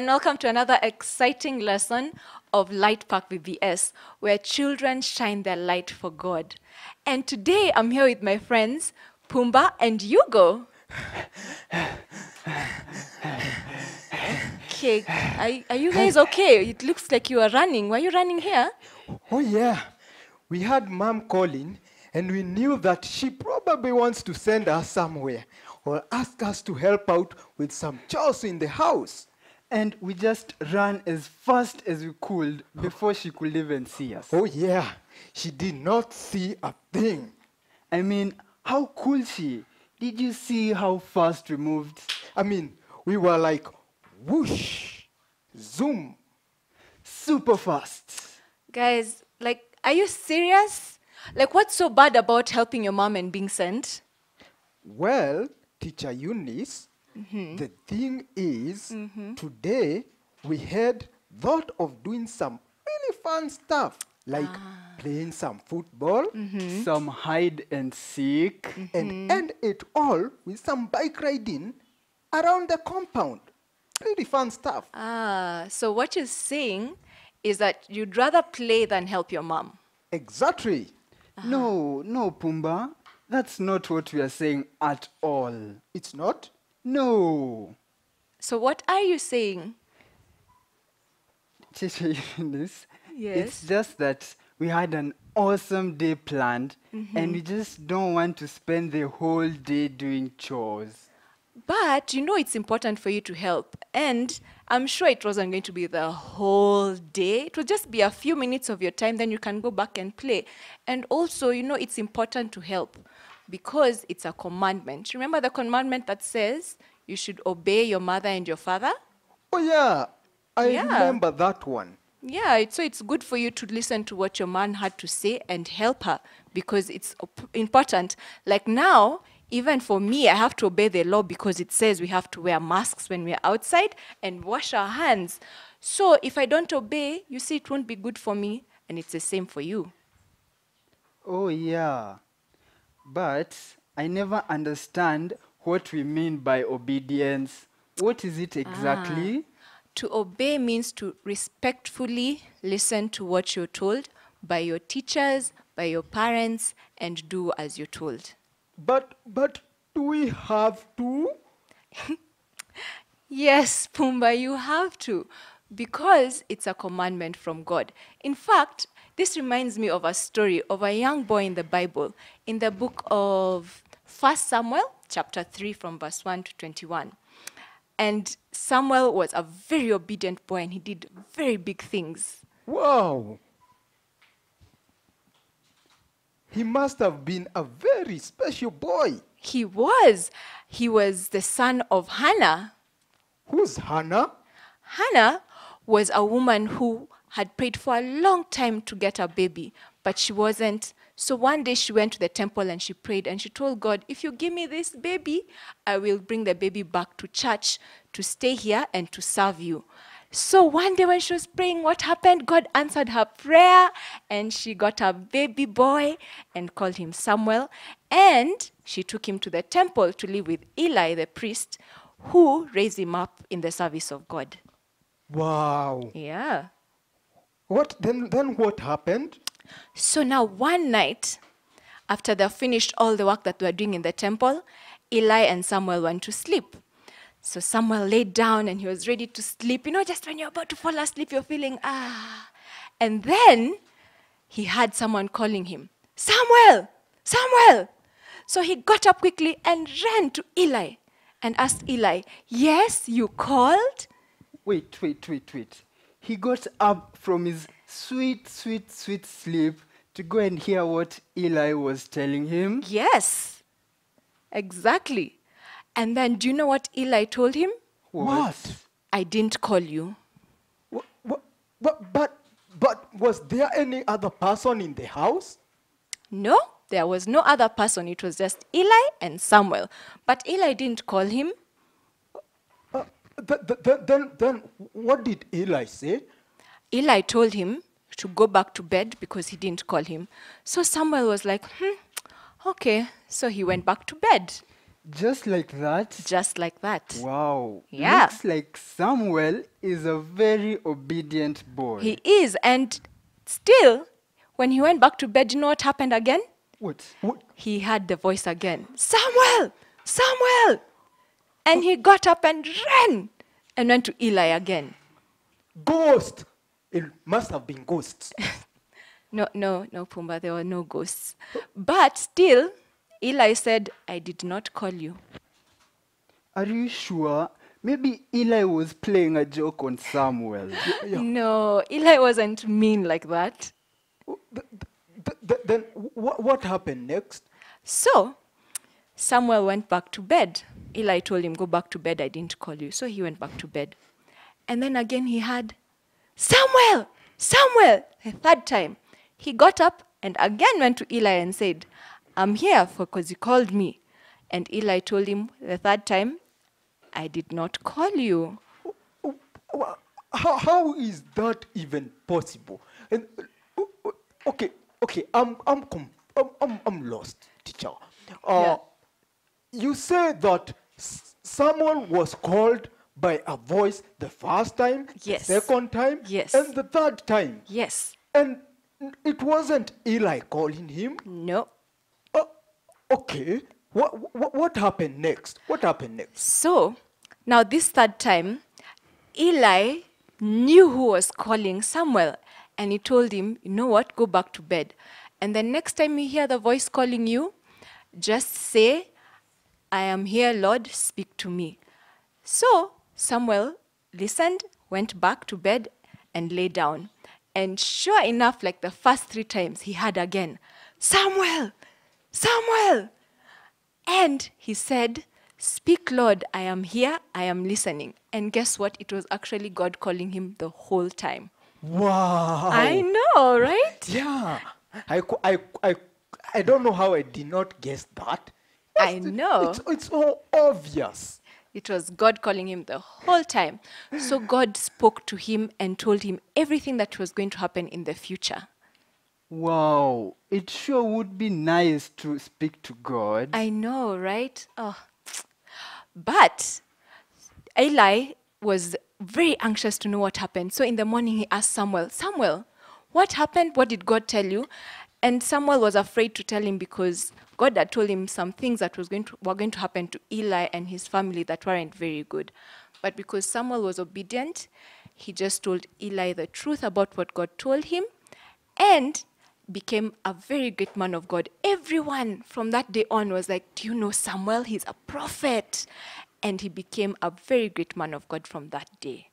and welcome to another exciting lesson of Light Park VBS, where children shine their light for God. And today I'm here with my friends, Pumbaa and Hugo. Okay, are you guys okay? It looks like you are running. Why are you running here? Oh yeah, we had Mom calling and we knew that she probably wants to send us somewhere or ask us to help out with some chores in the house. And we just ran as fast as we could before she could even see us. Oh yeah, she did not see a thing. I mean, how cool she? Did you see how fast we moved? I mean, we were like, whoosh, zoom. Super fast. Guys, like, are you serious? Like, what's so bad about helping your mom and being sent? Well, Teacher Eunice, the thing is, today we had thought of doing some really fun stuff, like playing some football, Some hide and seek. and end it all with some bike riding around the compound. Really fun stuff. So what you're saying is that you'd rather play than help your mom. Exactly. No, Pumbaa. That's not what we are saying at all. It's not? No. So what are you saying? Teacher Eunice, Yes. it's just that we had an awesome day planned and we just don't want to spend the whole day doing chores. But you know it's important for you to help. And I'm sure it wasn't going to be the whole day. It will just be a few minutes of your time, then you can go back and play. And also, you know, it's important to help because it's a commandment. Remember the commandment that says you should obey your mother and your father? Oh, yeah. I Yeah. remember that one. Yeah, so it's good for you to listen to what your mom had to say and help her because it's important. Like now, even for me, I have to obey the law because it says we have to wear masks when we're outside and wash our hands. So if I don't obey, you see, it won't be good for me, and it's the same for you. Oh, yeah. But I never understand what we mean by obedience. What is it exactly? To obey means to respectfully listen to what you're told by your teachers, by your parents, and do as you're told. But do we have to? Yes, Pumbaa, you have to, because it's a commandment from God. In fact, this reminds me of a story of a young boy in the Bible, in the book of 1 Samuel, chapter 3, from verse 1 to 21. And Samuel was a very obedient boy, and he did very big things. Wow. He must have been a very special boy. He was the son of Hannah. Who's Hannah? Hannah was a woman who had prayed for a long time to get a baby, but she wasn't. So one day she went to the temple and she prayed and she told God, if you give me this baby, I will bring the baby back to church to stay here and to serve you. So one day when she was praying, what happened? God answered her prayer and she got a baby boy and called him Samuel. And she took him to the temple to live with Eli, the priest, who raised him up in the service of God. Wow. Yeah. What then what happened? So now one night, after they finished all the work that they were doing in the temple, Eli and Samuel went to sleep. So Samuel laid down and he was ready to sleep. You know, just when you're about to fall asleep, you're feeling, And then he had someone calling him, Samuel, Samuel. So he got up quickly and ran to Eli and asked Eli, yes, you called? Wait. He got up from his sweet sleep to go and hear what Eli was telling him. Yes, exactly. And then do you know what Eli told him? What? I didn't call you. But was there any other person in the house? No, there was no other person. It was just Eli and Samuel. But Eli didn't call him. Then what did Eli say? Eli told him to go back to bed because he didn't call him. So Samuel was like, okay. So he went back to bed. Just like that? Just like that. Wow. Yeah. Looks like Samuel is a very obedient boy. He is. And still, when he went back to bed, you know what happened again? What? He heard the voice again. Samuel! Samuel! And he got up and ran and went to Eli again. Ghost! It must have been ghosts. No, Pumbaa, there were no ghosts. But still, Eli said, I did not call you. Are you sure? Maybe Eli was playing a joke on Samuel. No, Eli wasn't mean like that. Then what happened next? So, Samuel went back to bed. Eli told him, go back to bed, I didn't call you. So he went back to bed. And then again he had, Samuel! Samuel! The third time. He got up and again went to Eli and said, I'm here because you called me. And Eli told him the third time, I did not call you. How is that even possible? And okay, I'm lost, teacher. Yeah. You say that someone was called by a voice the first time, Yes. the second time, Yes. and the third time. Yes. And it wasn't Eli calling him. No. Okay. What happened next? What happened next? So, now this third time, Eli knew who was calling Samuel. And he told him, you know what, go back to bed. And the next time you hear the voice calling you, just say, I am here, Lord, speak to me. So Samuel listened, went back to bed, and lay down. And sure enough, like the first 3 times, he heard again, Samuel! Samuel! And he said, speak, Lord, I am here, I am listening. And guess what? It was actually God calling him the whole time. Wow. I know, right? Yeah. I don't know how I did not guess that. I know. It's so obvious. It was God calling him the whole time. So God spoke to him and told him everything that was going to happen in the future. Wow. It sure would be nice to speak to God. I know, right? Oh. But Eli was very anxious to know what happened. So in the morning he asked Samuel, Samuel, what happened? What did God tell you? And Samuel was afraid to tell him because God had told him some things that were going to happen to Eli and his family that weren't very good. But because Samuel was obedient, he just told Eli the truth about what God told him and became a very great man of God. Everyone from that day on was like, do you know Samuel? He's a prophet. And he became a very great man of God from that day.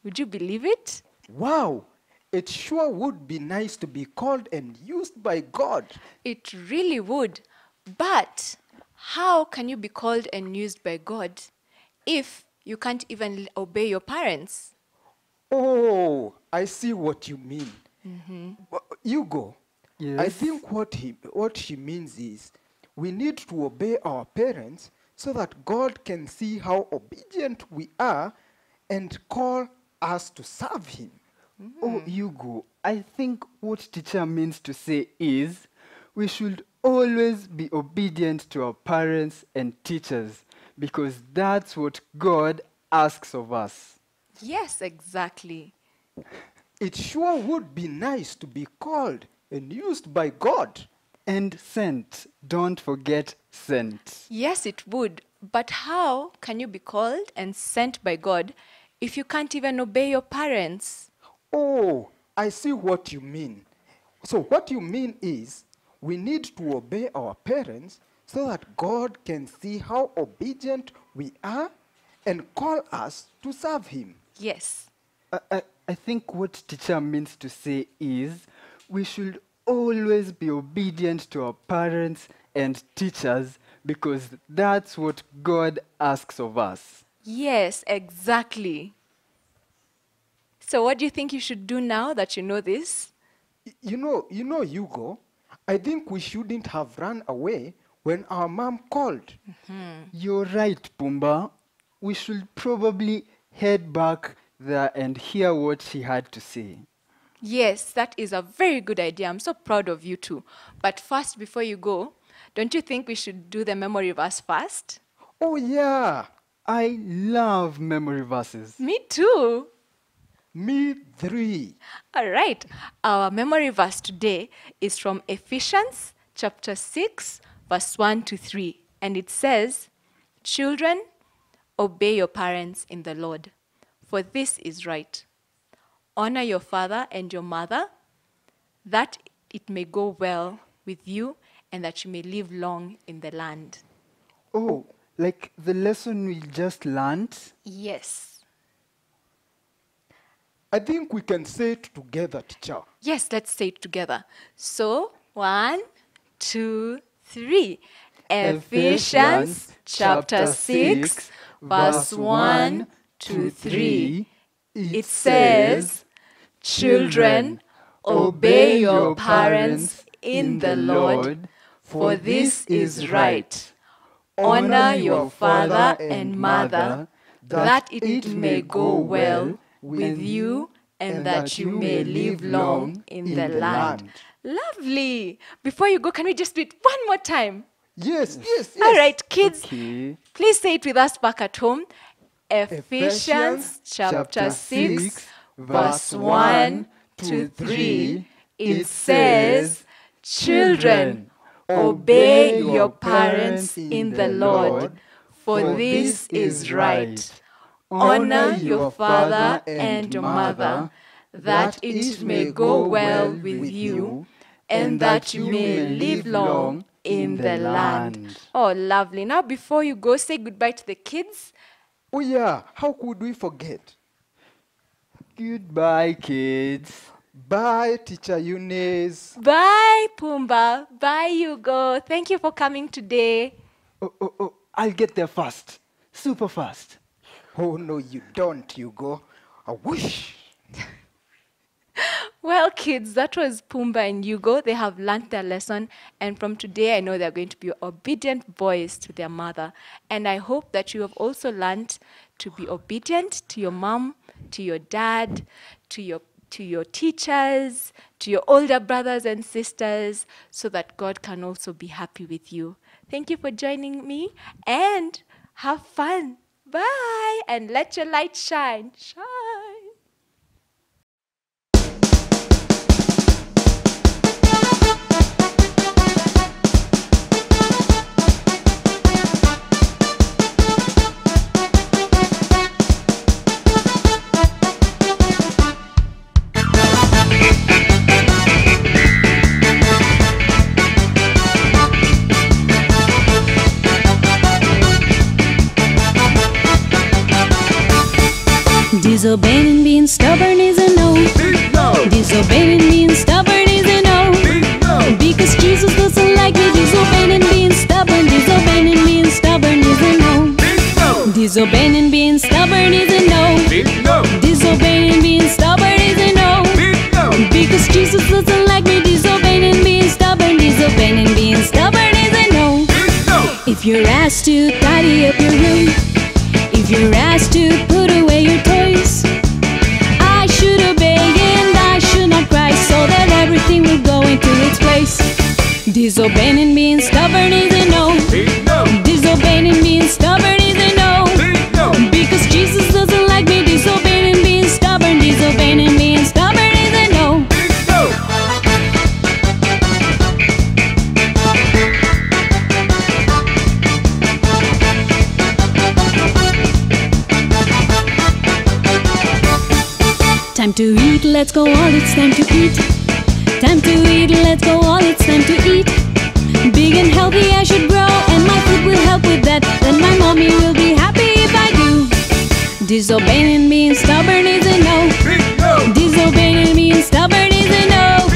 Would you believe it? Wow. It sure would be nice to be called and used by God. It really would. But how can you be called and used by God if you can't even obey your parents? Oh, I see what you mean. You go. Yes. I think what she means is we need to obey our parents so that God can see how obedient we are and call us to serve him. Oh, Hugo, I think what teacher means to say is we should always be obedient to our parents and teachers because that's what God asks of us. Yes, exactly. It sure would be nice to be called and used by God. And sent. Don't forget sent. Yes, it would. But how can you be called and sent by God if you can't even obey your parents? Oh, I see what you mean. So what you mean is we need to obey our parents so that God can see how obedient we are and call us to serve him. Yes. I think what teacher means to say is we should always be obedient to our parents and teachers because that's what God asks of us. Yes, exactly. So what do you think you should do now that you know this? You know, Hugo, I think we shouldn't have run away when our mom called. You're right, Pumbaa. We should probably head back there and hear what she had to say. Yes, that is a very good idea. I'm so proud of you too. But first, before you go, Don't you think we should do the memory verse first? Oh, yeah. I love memory verses. Me too. Me 3. All right. Our memory verse today is from Ephesians chapter 6, verse 1 to 3. And it says, "Children, obey your parents in the Lord, for this is right. Honor your father and your mother, that it may go well with you and that you may live long in the land." Oh, like the lesson we just learned? Yes. I think we can say it together, teacher. Yes, let's say it together. So, 1, 2, 3. Ephesians chapter 6, verse 1 to 3. It says, "Children, obey your parents in the Lord, for this is right. Honor your father and mother, that it may go well with you and that you may live long in the land." Lovely. Before you go, can we just do it one more time? Yes, yes, yes. All right, kids, Okay. please say it with us back at home. Ephesians chapter 6, verse 1 to 3. It says, "Children, obey your parents in the Lord, for this is right. Honor your father and your mother, that it may go well with you, and that you may live long in the land." Oh, lovely. Now, before you go, say goodbye to the kids. Oh, yeah. How could we forget? Goodbye, kids. Bye, Teacher Eunice. Bye, Pumbaa. Bye, Hugo. Thank you for coming today. Oh, I'll get there fast. Super fast. Oh, no, you don't, Hugo. I wish. Well, kids, that was Pumbaa and Hugo. They have learnt their lesson, and from today, I know they're going to be obedient boys to their mother. And I hope that you have also learnt to be obedient to your mom, to your dad, to your teachers, to your older brothers and sisters, so that God can also be happy with you. Thank you for joining me, and have fun. Bye, and let your light shine. Shine. Disobeying and being stubborn is a no. Disobeying and being stubborn is a no. Because Jesus doesn't like me. Disobeying and being stubborn. Disobeying and being stubborn is a no. Disobeying and being stubborn is a no. Disobeying and being stubborn is a no. Because Jesus doesn't like me. Disobeying and being stubborn. Disobeying and being stubborn is a no. If you're asked to tidy up your room, if you're asked to put away your toys, I should obey and I should not cry, so that everything will go into its place. Disobeying and being stubborn is a no. Disobeying and being stubborn is a no. Because Jesus doesn't like me. Disobeying and being stubborn. Disobeying and being stubborn is a no. Time to eat, let's go all, it's time to eat. Time to eat, let's go all, it's time to eat. Big and healthy I should grow, and my food will help with that. Then my mommy will be happy if I do. Disobeying and being stubborn is a no. Disobeying and being stubborn is a no.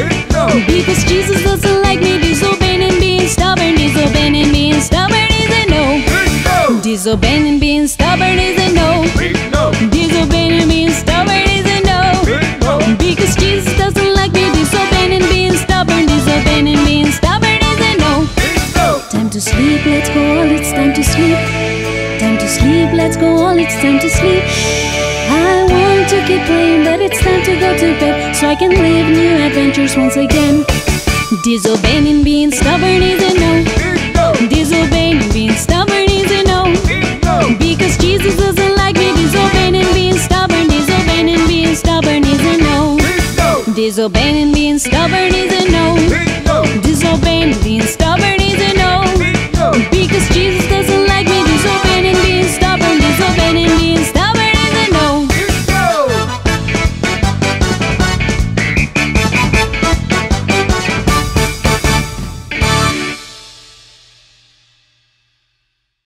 Because Jesus doesn't like me. Disobeying and being stubborn. Disobeying and being stubborn is a no. Disobeying and being stubborn is a no. Disobeying and being stubborn is a no. Because Jesus doesn't like me. Disobeying and being stubborn. Disobeying and being stubborn is a no. Time to sleep, let's go all, it's time to sleep. Time to sleep, let's go all, it's time to sleep. I want to keep playing, but it's time to go to bed, so I can live new adventures once again. Disobeying and being stubborn is a no. Disobeying and being stubborn is a no. Because Jesus doesn't like me. Disobeying and being stubborn. Disobeying and being stubborn is a no. Disobeying and being stubborn is a no. Disobeying and being stubborn.